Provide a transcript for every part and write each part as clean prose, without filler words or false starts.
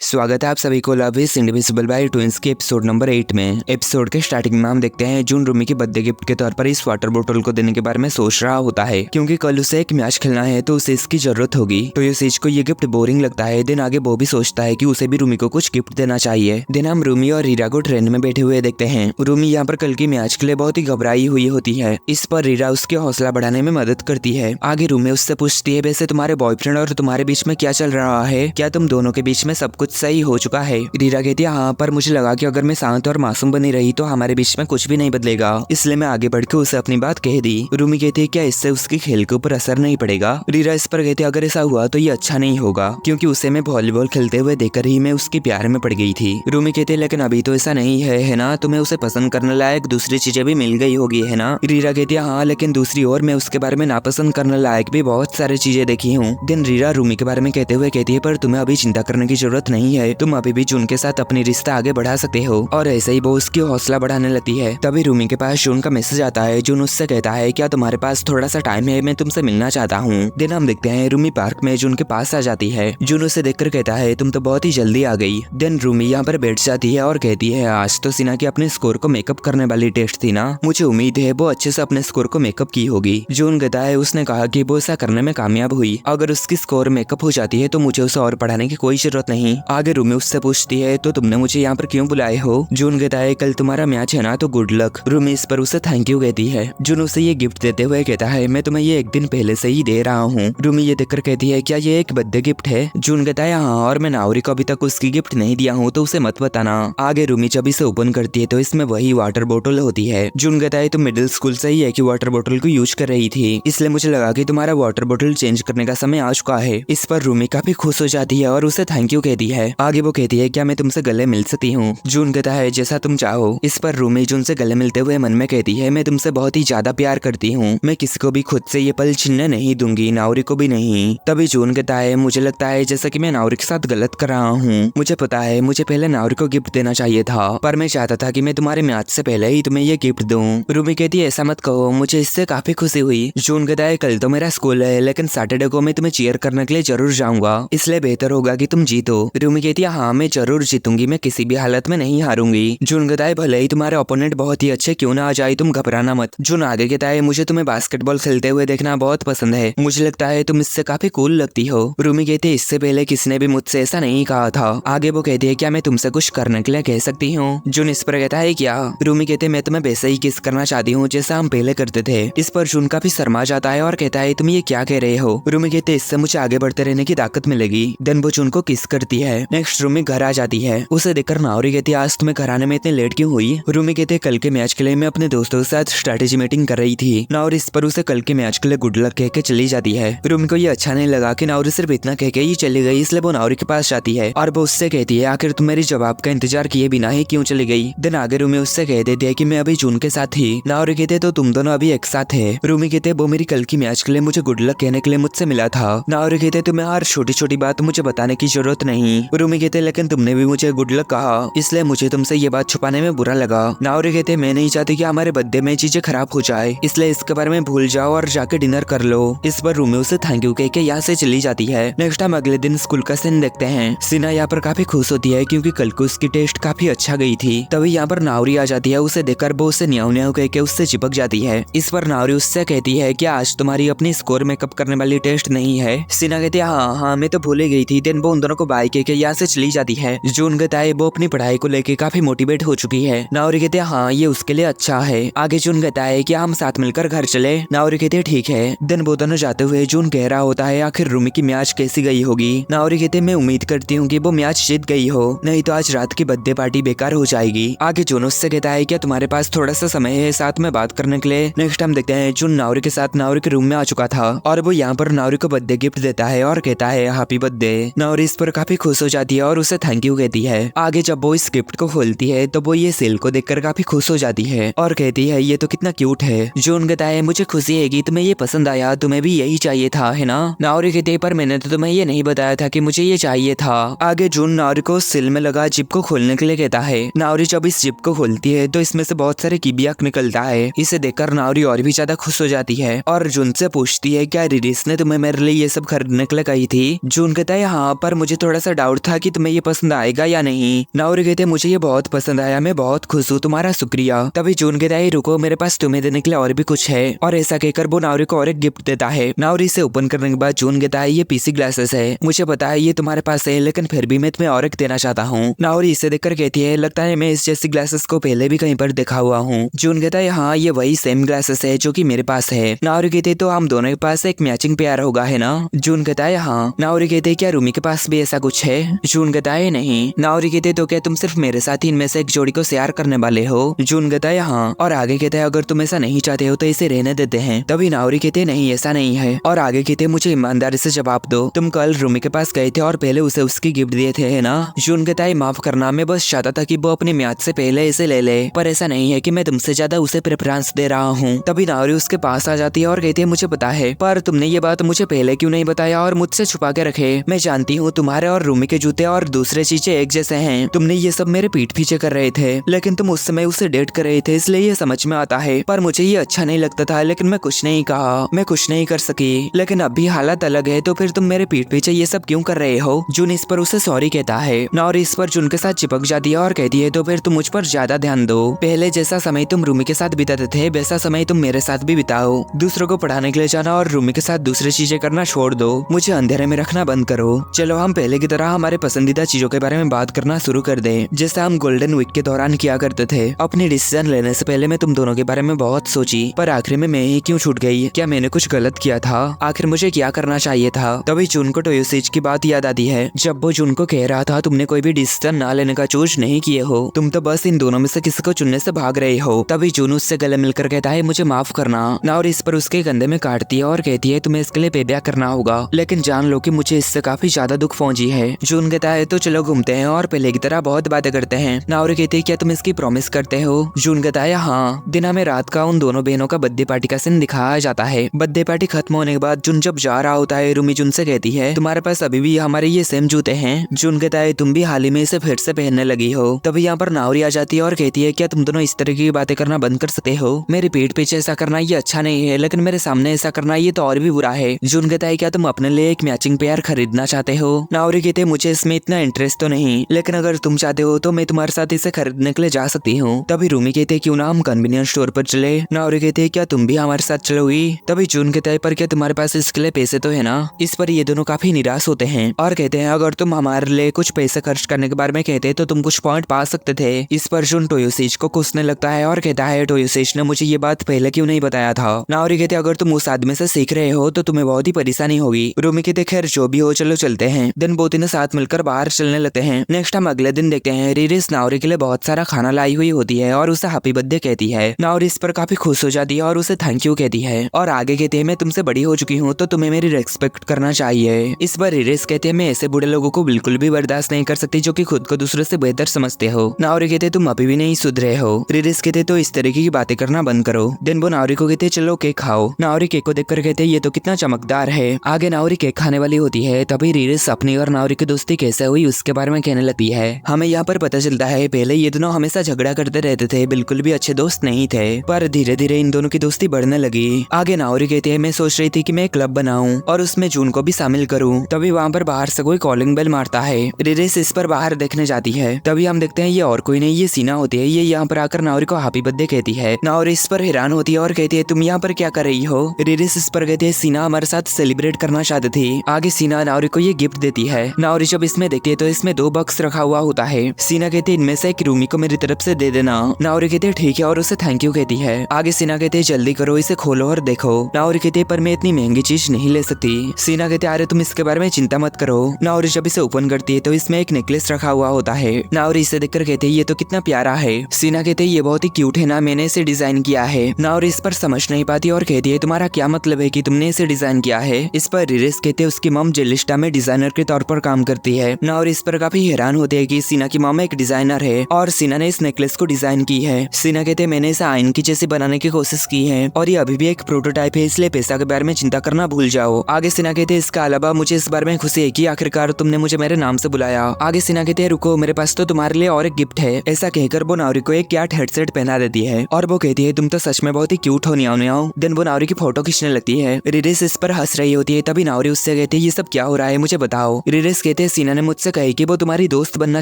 स्वागत है आप सभी को love is indivisible by twins के एपिसोड नंबर 8 में। एपिसोड के स्टार्टिंग में हम देखते हैं जून रूमी के बर्थडे गिफ्ट के तौर पर इस वाटर बोतल को देने के बारे में सोच रहा होता है, क्योंकि कल उसे एक मैच खेलना है तो उसे इसकी जरूरत होगी। तो यूसेज को ये गिफ्ट बोरिंग लगता है। दिन आगे वो भी सोचता है कि उसे भी रूमी को कुछ गिफ्ट देना चाहिए। दिन हम रूमी और रीरा को ट्रेन में बैठे हुए देखते हैं। रूमी यहाँ पर कल की मैच के लिए बहुत ही घबराई हुई होती है। इस पर रीरा उसके हौसला बढ़ाने में मदद करती है। आगे रूमी उससे पूछती है, वैसे तुम्हारे बॉयफ्रेंड और तुम्हारे बीच में क्या चल रहा है? क्या तुम दोनों के बीच में सब कुछ सही हो चुका है? रीरा कहती है, हाँ, पर मुझे लगा कि अगर मैं शांत और मासूम बनी रही तो हमारे बीच में कुछ भी नहीं बदलेगा, इसलिए मैं आगे बढ़ के उसे अपनी बात कह दी। रूमी कहती है, क्या इससे उसकी खेल के ऊपर असर नहीं पड़ेगा? रीरा इस पर कहती है, अगर ऐसा हुआ तो ये अच्छा नहीं होगा, क्योंकि उसे मैं वॉलीबॉल खेलते हुए देखकर ही मैं उसके प्यार में पड़ गई थी। रूमी कहती है, लेकिन अभी तो ऐसा नहीं है ना? तुम्हें उसे पसंद करने लायक दूसरी चीजें भी मिल गई होगी, है ना? रीरा कहती है, हाँ, लेकिन दूसरी ओर मैं उसके बारे में नापसंद करने लायक भी बहुत सारी चीजें देखी हूँ। दिन रीरा रूमी के बारे में कहते हुए कहती है, पर तुम्हें अभी चिंता करने की जरूरत नहीं है, तुम अभी भी जून के साथ अपनी रिश्ता आगे बढ़ा सकते हो। और ऐसे ही वो उसकी हौसला बढ़ाने लगती है। तभी रूमी के पास जून का मैसेज आता है। जून उससे कहता है, क्या तुम्हारे पास थोड़ा सा टाइम है? मैं तुमसे मिलना चाहता हूँ। दिन हम देखते हैं रूमी पार्क में जून के पास आ जाती है। जून उसे देखकर कहता है, तुम तो बहुत ही जल्दी आ गई। दिन रूमी यहाँ पर बैठ जाती है और कहती है, आज तो सिना की अपने स्कोर को मेकअप करने वाली टेस्ट थी ना, मुझे उम्मीद है वो अच्छे से अपने स्कोर को मेकअप की होगी। जून कहता है, उसने कहा कि वो ऐसा करने में कामयाब हुई। अगर उसकी स्कोर मेकअप हो जाती है तो मुझे उसे और पढ़ाने की कोई जरूरत नहीं। आगे रूमी उससे पूछती है, तो तुमने मुझे यहाँ पर क्यों बुलाए हो? जून कहता है, कल तुम्हारा मैच है ना, तो गुड लक। रूमी इस पर उसे थैंक यू कहती है। जून उसे ये गिफ्ट देते हुए कहता है, मैं तुम्हें ये एक दिन पहले से ही दे रहा हूँ। रूमी ये देखकर कहती है, क्या ये एक बर्थडे गिफ्ट है? जून कहता है, हाँ, और मैं नावरी को अभी तक उसकी गिफ्ट नहीं दिया हूँ, तो उसे मत बताना। आगे रूमी जब इसे ओपन करती है तो इसमें वही वाटर बोतल होती है। जून कहता है, तुम मिडिल स्कूल से ही है कि वाटर बोतल को यूज कर रही थी, इसलिए मुझे लगा कि तुम्हारा वाटर बोतल चेंज करने का समय आ चुका है। इस पर रूमी काफी खुश हो जाती है और उसे थैंक यू कहती है। आगे वो कहती है, क्या मैं तुमसे गले मिल सकती हूँ? जून कहता है, जैसा तुम चाहो। इस पर रूमी जून से गले मिलते हुए मन में कहती है, मैं तुमसे बहुत ही ज्यादा प्यार करती हूँ, मैं किसी को भी खुद से ये पल छीनने नहीं दूंगी, नावरी को भी नहीं। तभी जून कहता है, मुझे लगता है जैसा कि मैं नावरी के साथ गलत कर रहा हूँ। मुझे पता है मुझे पहले नावरी को गिफ्ट देना चाहिए था, पर मैं चाहता था कि मैं तुम्हारे मैच से पहले ही तुम्हें ये गिफ्ट दूं। रूमी कहती है, ऐसा मत कहो, मुझे इससे काफी खुशी हुई। जून कहता है, कल तो मेरा स्कूल है, लेकिन सैटरडे को मैं तुम्हें चीयर करने के लिए जरूर जाऊंगा, इसलिए बेहतर होगा कि तुम जीतो। रूमी कहती है, हाँ, मैं जरूर जीतूंगी, मैं किसी भी हालत में नहीं हारूंगी। जून कहता है, भले ही तुम्हारे ओपोनेंट बहुत ही अच्छे क्यों ना आ जाए, तुम घबराना मत। जून आगे कहता है, मुझे तुम्हें बास्केटबॉल खेलते हुए देखना बहुत पसंद है, मुझे लगता है तुम इससे काफी कूल लगती हो। रूमी कहती है, इससे पहले किसी ने भी मुझसे ऐसा नहीं कहा था। आगे वो कहती है, क्या मैं तुमसे कुछ करने के लिए कह सकती हूँ? जून इस पर कहता है, क्या? रूमी कहते है, मैं तुम्हें वैसे ही किस करना चाहती हूँ जैसा हम पहले करते थे। इस पर जून काफी शर्मा जाता है और कहता है, तुम ये क्या कह रहे हो? रूमी कहते, इससे मुझे आगे बढ़ते रहने की ताकत मिलेगी। देन वो जून को किस करती है। नेक्स्ट रूमी घर आ जाती है। उसे देखकर नावरी कहती है, आज तुम्हें घर आने में इतने लेट क्यों हुई? रूमी कहते, कल के मैच के लिए मैं अपने दोस्तों के साथ स्ट्रेटेजी मीटिंग कर रही थी। नावरी इस पर उसे कल के मैच के लिए गुड लक कह के चली जाती है। रूमी को ये अच्छा नहीं लगा कि नावरी सिर्फ इतना कह के ही चली गई, इसलिए वो नावरी के पास जाती है और वो उससे कहती है, आखिर तुम मेरी जवाब का इंतजार किए बिना ही क्यों चली गई? देन आगे रूमी उससे कह देती है कि मैं अभी जून के साथ ही। नावरी कहते, तो तुम दोनों अभी एक साथ है? रूमी कहते, वो मेरी कल की मैच के लिए मुझे गुड लक कहने के लिए मुझसे मिला था। नावरी कहते, तुम्हें हर छोटी छोटी बात मुझे बताने की जरूरत नहीं। रूमी कहते, लेकिन तुमने भी मुझे गुड लक कहा, इसलिए मुझे तुमसे ये बात छुपाने में बुरा लगा। नावरी कहते, मैं नहीं चाहती कि हमारे बर्थडे में चीजें खराब हो जाए, इसलिए इसके बारे में भूल जाओ और जाके डिनर कर लो। इस पर रूमी उसे थैंक यू कह के यहाँ से चली जाती है। नेक्स्ट हम अगले दिन स्कूल का सीन देखते हैं। सिना यहाँ पर काफी खुश होती है क्योंकि कल को उसकी टेस्ट काफी अच्छा गई थी। तभी यहाँ पर नावरी आ जाती है। उसे देखकर वो उसे न्याऊ न्याऊ कह के उससे चिपक जाती है। इस पर नावरी उससे कहती है, क्या आज तुम्हारी अपनी स्कोर मेकअप करने वाली टेस्ट नहीं है? सिना कहती है, हाँ, मैं तो भूल गई थी। देन वो उन दोनों को बाय कह के यहाँ से चली जाती है। जून कहता है, वो अपनी पढ़ाई को लेके काफी मोटिवेट हो चुकी है। नावरी कहते हैं, हाँ, ये उसके लिए अच्छा है। आगे जून कहता है, क्या हम साथ मिलकर घर चले? नावरी कहते हैं, ठीक है। दिन वो दोनों जाते हुए जून कह रहा होता है, आखिर रूमी की मैच कैसी गई होगी? नावरी कहते, मैं उम्मीद करती हूँ कि वो मैच जीत गई हो, नहीं तो आज रात की बर्थडे पार्टी बेकार हो जाएगी। आगे जून उससे कहता है, क्या तुम्हारे पास थोड़ा सा समय है साथ में बात करने के लिए? नेक्स्ट हम देखते हैं जून नावरी के साथ नावरी के रूम में आ चुका था और वो यहाँ पर नावरी को बर्थडे गिफ्ट देता है और कहता है, हैप्पी बर्थडे। नावरी इस पर काफी खुश हो जाती है और उसे थैंक यू कहती है। आगे जब वो इस गिफ्ट को खोलती है तो वो ये सेल को देखकर काफी खुश हो जाती है और कहती है, ये तो कितना क्यूट है। जून कहता है, मुझे खुशी है कि तुम्हें ये पसंद आया, तुम्हें भी यही चाहिए था, है ना? नावरी कहती है, पर मैंने तो तुम्हें ये नहीं बताया था कि मुझे ये चाहिए था। आगे जून नावरी को सेल में लगा जिप को खोलने के लिए कहता है। नावरी जब इस जिप को खोलती है तो इसमें से बहुत सारे कीबियाक निकलता है। इसे देखकर नावरी और भी ज्यादा खुश हो जाती है और जून से पूछती है, क्या रिरिस ने तुम्हें मेरे लिए ये सब खरीदने के लिए कही थी? जून कहता है, हाँ, पर मुझे थोड़ा सा डाउट डाउट था कि तुम्हें ये पसंद आएगा या नहीं। नाओरी कहते मुझे ये बहुत पसंद आया, मैं बहुत खुश हूँ, तुम्हारा शुक्रिया। तभी जून कहता है रुको, मेरे पास तुम्हें देने के लिए और भी कुछ है। और ऐसा कहकर वो नाओरी को और एक गिफ्ट देता है। नाओरी इसे ओपन करने के बाद जून कहता है ये पीसी ग्लासेस है, मुझे पता है ये तुम्हारे पास है, लेकिन फिर भी मैं तुम्हें और एक देना चाहता हूँ। नाओरी इसे देखकर कहती है लगता है मैं इस जैसी ग्लासेस को पहले भी कहीं पर देखा हुआ हूँ। जून कहता है हाँ ये वही सेम ग्लासेस है जो कि मेरे पास है। नाओरी कहते तो हम दोनों के पास एक मैचिंग पेयर होगा है ना। जून कहता है हाँ। नाओरी कहते क्या रूमी के पास भी ऐसा कुछ है। जून कहता है नहीं। नाओरी कहते तो क्या तुम सिर्फ मेरे साथ ही इनमें से एक जोड़ी को शेयर करने वाले हो। जून कहता है हाँ। और आगे कहते हैं अगर तुम ऐसा नहीं चाहते हो तो इसे रहने देते हैं। तभी नाओरी कहते नहीं ऐसा नहीं है। और आगे कहते मुझे ईमानदारी से जवाब दो, तुम कल रूमी के पास गए थे और पहले उसे उसकी गिफ्ट दिए थे है ना। जून कहता है माफ करना, मैं बस चाहता था कि वो अपनी म्याद से पहले इसे ले ले, पर ऐसा नहीं है कि मैं तुमसे ज्यादा उसे प्रेफरेंस दे रहा हूँ। तभी नाओरी उसके पास आ जाती है और कहती है मुझे पता है, पर तुमने ये बात मुझे पहले क्यों नहीं बताया और मुझसे छुपा के रखे। मैं जानती हूँ तुम्हारे और रूमी के जूते और दूसरे चीजें एक जैसे हैं। तुमने ये सब मेरे पीठ पीछे कर रहे थे, लेकिन तुम उस समय उसे डेट कर रहे थे, इसलिए ये समझ में आता है। पर मुझे ये अच्छा नहीं लगता था, लेकिन मैं कुछ नहीं कहा, मैं कुछ नहीं कर सकी। लेकिन अब भी हालत अलग है, तो फिर तुम मेरे पीठ पीछे ये सब क्यों कर रहे हो। जून इस पर उसे सॉरी कहता है। नाओरी इस पर जून के साथ चिपक जाती है और कहती है तो फिर तुम मुझ पर ज्यादा ध्यान दो। पहले जैसा समय तुम रूमी के साथ बिताते थे वैसा समय तुम मेरे साथ भी बिताओ। दूसरों को पढ़ाने के लिए जाना और रूमी के साथ दूसरी चीजें करना छोड़ दो। मुझे अंधेरे में रखना बंद करो। चलो हम पहले की तरह हमारे पसंदीदा चीजों के बारे में बात करना शुरू कर दें, जैसा हम गोल्डन वीक के दौरान किया करते थे। अपनी डिसीजन लेने से पहले मैं तुम दोनों के बारे में बहुत सोची, पर आखिर में मैं ही क्यों छूट गई। क्या मैंने कुछ गलत किया था? आखिर मुझे क्या करना चाहिए था? तभी जून को टोयोसिच की बात याद आती है, जब वो जून को कह रहा था तुमने कोई भी डिसीजन ना लेने का चूज नहीं किए हो, तुम तो बस इन दोनों में से किसी को चुनने से भाग रहे हो। तभी जून उससे गले मिलकर कहता है मुझे माफ करना। नाओरी इस पर उसके कंधे में काटती है और कहती है तुम्हें इसके लिए पे बैक करना होगा, लेकिन जान लो कि मुझे इससे काफी ज्यादा दुख पहुंची है। जून कहता है तो चलो घूमते हैं और पहले की तरह बहुत बातें करते हैं। नाओरी कहती है क्या तुम इसकी प्रॉमिस करते हो। जून कहता है हाँ। दिन में रात का उन दोनों बहनों का बर्थडे पार्टी का सीन दिखाया जाता है। बर्थडे पार्टी खत्म होने के बाद जून जब जा रहा होता है, रूमी जून से कहती है तुम्हारे पास अभी भी हमारे ये सेम जूते हैं। जून कहता है तुम भी हाल ही में इसे फिर से पहनने लगी हो। तभी यहाँ पर नाओरी आ जाती है और कहती है क्या तुम दोनों इस तरह की बातें करना बंद कर सकते हो। मेरे पीठ पीछे ऐसा करना ये अच्छा नहीं है, लेकिन मेरे सामने ऐसा करना ये तो और भी बुरा है। जून कहता है क्या तुम अपने लिए एक मैचिंग पेयर खरीदना चाहते हो। नाओरी कहते हैं मुझे इसमें इतना इंटरेस्ट तो नहीं, लेकिन अगर तुम चाहते हो तो मैं तुम्हारे साथ इसे खरीदने के लिए जा सकती हूँ। तभी रूमी कहते हैं क्यों ना हम कन्वीनियंस स्टोर पर चले। नाओरी कहते हैं क्या तुम भी हमारे साथ चलोगी। तभी जून कहता है पर क्या तुम्हारे पास इसके लिए पैसे तो है ना। इस पर ये दोनों काफी निराश होते हैं और कहते हैं अगर तुम हमारे लिए कुछ पैसे खर्च करने के बारे में कहते तो तुम कुछ पॉइंट पा सकते थे। इस पर जून टोयोसिच को कोसने लगता है और कहता है टोयोसिच ने मुझे ये बात पहले क्यों नहीं बताया था। नाओरी कहते अगर तुम उस आदमी से सीख रहे हो तो तुम्हें बहुत ही परेशानी होगी। रूमी कहते खैर जो भी हो चलो चलते हैं। दिन वो तीनों साथ मिलकर बाहर चलने लगते हैं। नेक्स्ट हम अगले दिन देखते हैं रिरिस नाओरी के लिए बहुत सारा खाना लाई हुई होती है और उसे हैप्पी बर्थडे कहती है। नाओरी इस पर काफी खुश हो जाती है और उसे थैंक यू कहती है और आगे कहते हैं मैं तुमसे बड़ी हो चुकी हूँ तो तुम्हें मेरी रेस्पेक्ट करना चाहिए। इस पर रिरिस कहते हैं मैं ऐसे बूढ़े लोगों को बिल्कुल भी बर्दाश्त नहीं कर सकती जो कि खुद को दूसरों से बेहतर समझते हो। नाओरी कहते तुम अभी भी नहीं सुधरे हो। रिरिस कहते तो इस तरीके की बातें करना बंद करो। दिन वो नाओरी को कहते चलो केक खाओ। नाओरी केक को देखकर कहते ये तो कितना चमकदार है। आगे नाओरी केक खाने वाली होती है। तभी रिरिस अपनी और नाओरी की दोस्ती कैसे हुई उसके बारे में कहने लगती है। हमें यहाँ पर पता चलता है पहले ये दोनों हमेशा झगड़ा करते रहते थे, बिल्कुल भी अच्छे दोस्त नहीं थे, पर धीरे धीरे इन दोनों की दोस्ती बढ़ने लगी। आगे नाओरी कहती है मैं सोच रही थी कि मैं एक क्लब बनाऊं और उसमें जून को भी शामिल करूं। तभी वहाँ पर बाहर से कोई कॉलिंग बेल मारता है। रिरिस इस पर बाहर देखने जाती है। तभी हम देखते हैं ये और कोई नहीं, ये सीना होती है। ये यहाँ पर आकर नाओरी को हैप्पी बर्थडे कहती है। नाओरी इस पर हैरान होती है और कहती है तुम यहाँ पर क्या कर रही हो। रिरिस इस पर कहती है सीना हमारे साथ सेलिब्रेट करना चाहती थी। आगे सीना नाओरी को ये गिफ्ट देती है। नाओरी जब इसमें देखती है तो इसमें 2 बॉक्स रखा हुआ होता है। सीना कहती है इनमें से एक रूमी को मेरी तरफ से दे देना। नाओरी कहती है ठीक है और उसे थैंक यू कहती है। आगे सीना कहती है जल्दी करो, इसे खोलो और देखो। नाओरी कहती है पर मैं इतनी महंगी चीज नहीं ले सकती। सीना कहती है अरे तुम इसके बारे में चिंता मत करो। नाओरी जब इसे ओपन करती है तो इसमें एक नेकलेस रखा हुआ होता है। नाओरी इसे देखकर कहती है ये तो कितना प्यारा है। सीना कहती है ये बहुत ही क्यूट है ना, मैंने इसे डिजाइन किया है। नाओरी इस पर समझ नहीं पाती और कहती है तुम्हारा क्या मतलब है कि तुमने इसे डिजाइन किया है। इस पर रिरिस कहते हैं उसकी मॉम जेलिस्टा में डिजाइनर के तौर पर काम करती है। नाओरी इस पर काफी हैरान होती है कि सीना की मॉम एक डिजाइनर है और सीना ने इस नेकलेस को डिजाइन की है। सीना कहते हैं मैंने इसे आयन की जैसे बनाने की कोशिश की है और ये अभी भी एक प्रोटोटाइप है, इसलिए पैसा के बारे में चिंता करना भूल जाओ। आगे सीना कहते हैं इसका अलावा मुझे इस बारे में खुशी है कि आखिरकार तुमने मुझे मेरे नाम से बुलाया। आगे सीना कहते हैं रुको, मेरे पास तो तुम्हारे लिए और एक गिफ्ट है। ऐसा कहकर वो नाओरी को एक कैट हेडसेट पहना देती है और वो कहती है तुम तो सच में बहुत ही क्यूट हो नियाओ नियाओ। देन वो नाओरी की फोटो खींचने लगती है। रिरिस इस पर हंस रही होती है। तभी नाओरी उससे कहती है ये सब क्या हो रहा है मुझे बताओ। रिरिस कहते हैं है सीना ने मुझसे कही कि वो तुम्हारी दोस्त बनना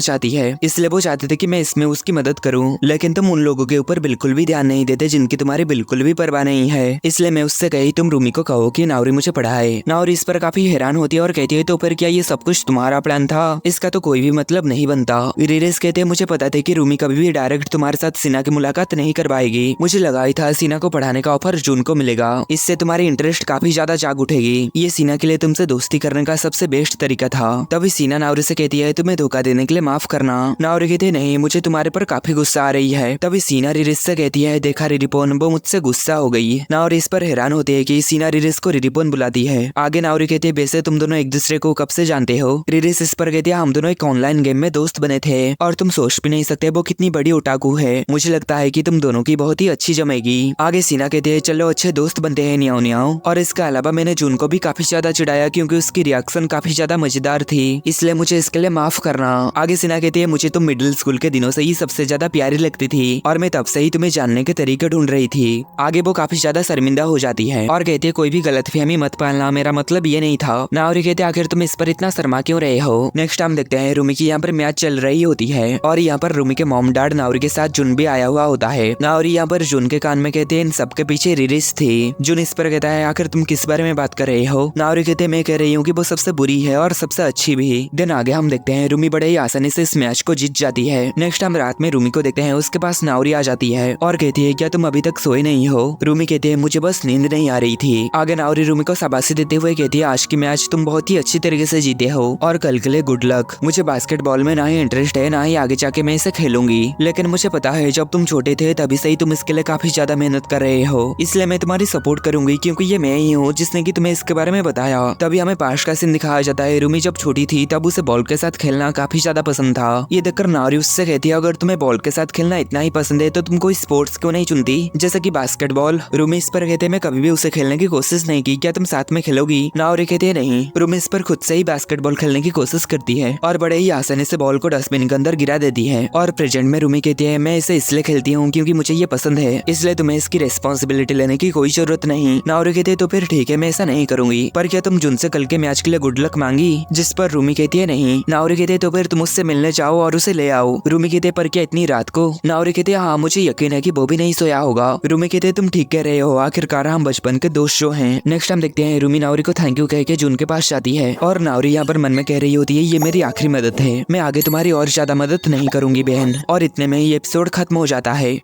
चाहती है, इसलिए वो चाहते थे कि मैं इसमें उसकी मदद करूं, लेकिन तुम उन लोगों के ऊपर बिल्कुल भी ध्यान नहीं देते जिनकी तुम्हारी बिल्कुल भी परवाह नहीं है। इसलिए मैं उससे कही तुम रूमी को कहो कि नाओरी मुझे पढ़ाए। नाओरी इस पर काफी हैरान होती है और कहती है तो फिर क्या ये सब कुछ तुम्हारा प्लान था? इसका तो कोई भी मतलब नहीं बनता। रिरिस कहते हैं मुझे पता था कि रूमी कभी भी डायरेक्ट तुम्हारे साथ सीना की मुलाकात नहीं करवाएगी। मुझे लगा ही था सीना को पढ़ाने का ऑफर जून को मिलेगा, इससे तुम्हारी इंटरेस्ट काफी ज्यादा जाग उठेगी। ये सीना के लिए तुमसे दोस्ती करने का सबसे बेस्ट तरीका था। तभी सीना नाओरी से कहती है तुम्हें धोखा देने के लिए माफ करना। नाओरी कहती है नहीं, मुझे तुम्हारे पर काफी गुस्सा आ रही है। तभी सीना रिरिस से कहती है देखा रिरिपोन, वो मुझसे गुस्सा हो गई। नाओरी इस पर हैरान होती है कि सीना रिरिस को रिरिपोन बुलाती है। आगे नाओरी कहती है वैसे तुम दोनों एक दूसरे को कब से जानते हो? रिरिस इस पर कहती है हम दोनों एक ऑनलाइन गेम में दोस्त बने थे और तुम सोच भी नहीं सकते वो कितनी बड़ी ओटाकू है। मुझे लगता है कि तुम दोनों की बहुत ही अच्छी जमेगी। आगे सीना कहती है चलो अच्छे दोस्त बनते हैं नियाओ नियाओ। और इसके अलावा मैंने जून को भी काफी ज्यादा चिढ़ाया क्योंकि उसकी रिएक्शन काफी ज्यादा मजेदार थी, इसलिए मुझे इसके लिए माफ करना। आगे सीना कहती है मुझे तुम मिडिल स्कूल के दिनों से ही सबसे ज्यादा प्यारी लगती थी और मैं तब से ही तुम्हें जानने के तरीके ढूंढ रही थी। आगे वो काफी ज्यादा शर्मिंदा हो जाती है और कहती है कोई भी गलतफहमी मत पालना, मेरा मतलब ये नहीं था। नाओरी कहते आखिर तुम इस पर इतना शर्मा क्यों रहे हो? नेक्स्ट हम देखते हैं रूमी की यहाँ पर मैच चल रही होती है और यहाँ पर रूमी के मॉम डैड नाओरी के साथ जुन भी आया हुआ होता है। नाओरी यहाँ पर जुन के कान में कहते हैं इन सबके पीछे रिरिस थी। जुन इस पर कहता है आखिर तुम किस बारे में बात कर रहे हो? नाओरी कहते मैं कह रही हूँ कि वो सबसे बुरी है और सबसे अच्छी भी। देन आगे हम देखते हैं रूमी बड़े ही आसानी से इस मैच को जीत जाती है। नेक्स्ट हम रात में रूमी को देखते हैं, उसके पास नाओरी आ जाती है और कहती है क्या तुम अभी तक सोए नहीं हो? रूमी कहती है मुझे बस नींद नहीं आ रही थी। आगे नाओरी रूमी को शाबाशी देते हुए कहती है आज की मैच तुम बहुत ही अच्छी तरीके से जीते हो और कल के लिए गुड लक। मुझे बास्केटबॉल में ना ही इंटरेस्ट है ना ही आगे जाके मैं इसे खेलूंगी, लेकिन मुझे पता है जब तुम छोटे थे तभी से ही तुम इसके लिए काफी ज्यादा मेहनत कर रहे हो, इसलिए मैं तुम्हारी सपोर्ट करूंगी क्योंकि ये मैं ही हूँ जिसने की तुम्हें इसके बारे में बताया। तभी हमें पास का सीन दिखाया जाता है। रूमी जब छोटी थी तब उसे बॉल के साथ खेलना काफी ज्यादा पसंद था। ये देखकर नाओरी उससे कहती है अगर तुम्हें बॉल के साथ खेलना इतना ही पसंद है तो तुम कोई स्पोर्ट्स क्यों नहीं चुनती जैसे कि बास्केटबॉल? रूमी इस पर कहते मैं कभी भी उसे खेलने की कोशिश नहीं की, क्या तुम साथ में खेलोगी? नाओरी कहती है नहीं। रूमी इस पर खुद से ही बास्केटबॉल खेलने की कोशिश करती है और बड़े ही आसानी से बॉल को डस्टबिन के अंदर गिरा देती है। और प्रेजेंट में रूमी कहती है मैं इसे इसलिए खेलती हूँ क्योंकि मुझे ये पसंद है, इसलिए तुम्हें इसकी रेस्पॉन्सिबिलिटी लेने की कोई जरूरत नहीं। नाओरी कहती है तो फिर ठीक है मैं ऐसा नहीं करूंगी, पर क्या तुम जुन से कल के मैच के लिए गुड लक मांगी? जिस पर रूमी कहती है नहीं। नाओरी कहती है तो फिर तुम उससे मिलने जाओ और उसे ले आओ। रूमी कहती है पर क्या इतनी रात को? नाओरी कहती है हाँ मुझे यकीन है कि वो भी नहीं सोया होगा। रूमी कहती है तुम ठीक कह रहे हो, आखिरकार हम बचपन के दोस्त जो हैं। नेक्स्ट हम देखते हैं रूमी नाओरी को थैंक यू कह के जुन के पास जाती है और नाओरी यहाँ पर मन में कह रही होती है ये मेरी आखिरी मदद है, मैं आगे तुम्हारी और ज्यादा मदद नहीं करूंगी बहन। और इतने में ही एपिसोड खत्म हो जाता है।